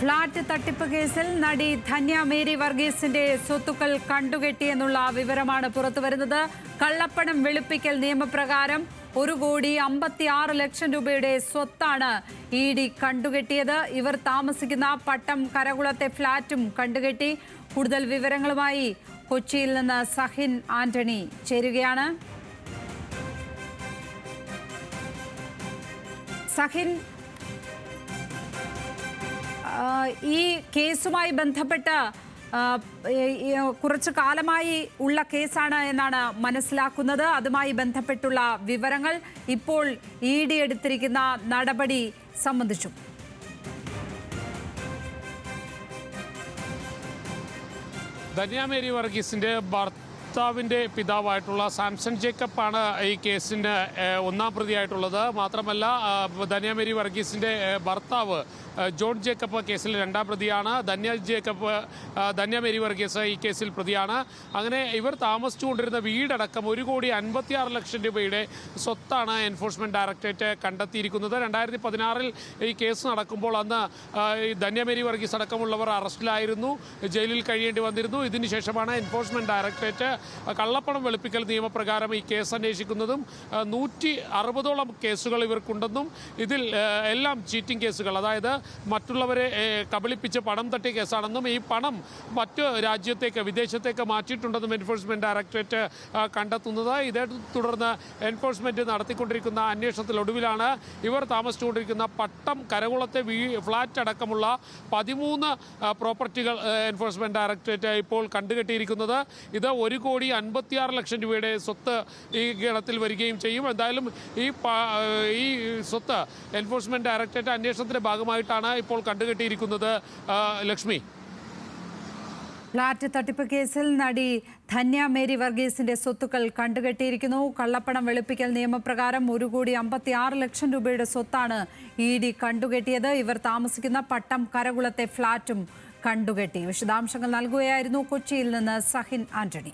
Flat തട്ടിപ്പ് കേസിൽ നടി ധന്യ മേരി വർഗീസിന്റെ സ്വത്തുക്കൾ കണ്ടുകെട്ടിയെന്നുള്ള വിവരമാണ് പുറത്തുവരുന്നത്. കള്ളപ്പണം വെളുപ്പിക്കൽ നിയമപ്രകാരം 1,56,00,000 രൂപയുടെ സ്വത്താണ് ED കണ്ടുകെട്ടിയത്. ഇവർ താമസിക്കുന്ന പട്ടം കരകുളത്തെ ഫ്ളാറ്റും കണ്ടുകെട്ടി. കൂടുതൽ വിവരങ്ങളുമായി കൊച്ചിയിൽ നിന്ന് സഹിൻ ആന്റണി ചേരുകയാണ്. സഹിൻ, ഈ കേസുമായി ബന്ധപ്പെട്ട് കുറച്ചു കാലമായി ഉള്ള കേസാണ് എന്നാണ് മനസ്സിലാക്കുന്നത്. അതുമായി ബന്ധപ്പെട്ടുള്ള വിവരങ്ങൾ ഇപ്പോൾ ED എടുത്തിരിക്കുന്ന നടപടി സംബന്ധിച്ചും. ധന്യ മേരി വർഗീസിന്റെ ഭർത്താവിൻ്റെ പിതാവായിട്ടുള്ള സാംസൺ ജേക്കബാണ് ഈ കേസിന് ഒന്നാം പ്രതിയായിട്ടുള്ളത്. മാത്രമല്ല, ധന്യ മേരി വർഗീസിന്റെ ഭർത്താവ് ജോൺ ജേക്കബ് കേസിൽ രണ്ടാം പ്രതിയാണ്. ധന്യ മേരി വർഗീസ് ഈ കേസിൽ പ്രതിയാണ്. അങ്ങനെ ഇവർ താമസിച്ചുകൊണ്ടിരുന്ന വീടടക്കം 1,56,00,000 രൂപയുടെ സ്വത്താണ് എൻഫോഴ്സ്മെന്റ് ഡയറക്ടറേറ്റ് കണ്ടെത്തിയിരിക്കുന്നത്. 2016 ഈ കേസ് നടക്കുമ്പോൾ അന്ന് ധന്യ മേരി വർഗീസ് അടക്കമുള്ളവർ അറസ്റ്റിലായിരുന്നു, ജയിലിൽ കഴിയേണ്ടി വന്നിരുന്നു. ഇതിനുശേഷമാണ് എൻഫോഴ്സ്മെന്റ് ഡയറക്ടറേറ്റ് കള്ളപ്പണം വെളുപ്പിക്കൽ നിയമപ്രകാരം ഈ കേസ് അന്വേഷിക്കുന്നതും 160ഓളം കേസുകൾ ഇവർക്കുണ്ടെന്നും ഇതിൽ എല്ലാം ചീറ്റിംഗ് കേസുകൾ, അതായത് മറ്റുള്ളവരെ കബളിപ്പിച്ച് പണം തട്ടിയ കേസാണെന്നും ഈ പണം മറ്റു രാജ്യത്തേക്ക് വിദേശത്തേക്ക് മാറ്റിയിട്ടുണ്ടെന്നും എൻഫോഴ്സ്മെന്റ് ഡയറക്ടറേറ്റ് കണ്ടെത്തുന്നത്. ഇതേ തുടർന്ന് എൻഫോഴ്സ്മെന്റ് നടത്തിക്കൊണ്ടിരിക്കുന്ന അന്വേഷണത്തിലൊടുവിലാണ് ഇവർ താമസിച്ചുകൊണ്ടിരിക്കുന്ന പട്ടം കരകുളത്തെ ഫ്ളാറ്റ് അടക്കമുള്ള 13 പ്രോപ്പർട്ടികൾ എൻഫോഴ്സ്മെന്റ് ഡയറക്ടറേറ്റ് ഇപ്പോൾ കണ്ടുകെട്ടിയിരിക്കുന്നത്. ഇത് 1,56,00,000 രൂപയുടെ സ്വത്ത് ഈ ഗണത്തിൽ വരികയും ചെയ്യും. എന്തായാലും ഈ സ്വത്ത് എൻഫോഴ്സ്മെന്റ് ഡയറക്ടറേറ്റ് അന്വേഷണത്തിന്റെ ഭാഗമായിട്ടാണ് ഇപ്പോൾ കണ്ടുകെട്ടിയിരിക്കുന്നത്. ലക്ഷ്മി, ഫ്ളാറ്റ് തട്ടിപ്പ് കേസിൽ നടി ധന്യ മേരി വർഗീസിന്റെ സ്വത്തുക്കൾ കണ്ടുകെട്ടിയിരിക്കുന്നു. കള്ളപ്പണം വെളുപ്പിക്കൽ നിയമപ്രകാരം 1,56,00,000 രൂപയുടെ സ്വത്താണ് ED കണ്ടുകെട്ടിയത്. ഇവർ താമസിക്കുന്ന പട്ടം കരകുളത്തെ ഫ്ളാറ്റും കണ്ടുകെട്ടി. വിശദാംശങ്ങൾ നൽകുകയായിരുന്നു കൊച്ചിയിൽ നിന്ന് സഹിൻ ആന്റണി.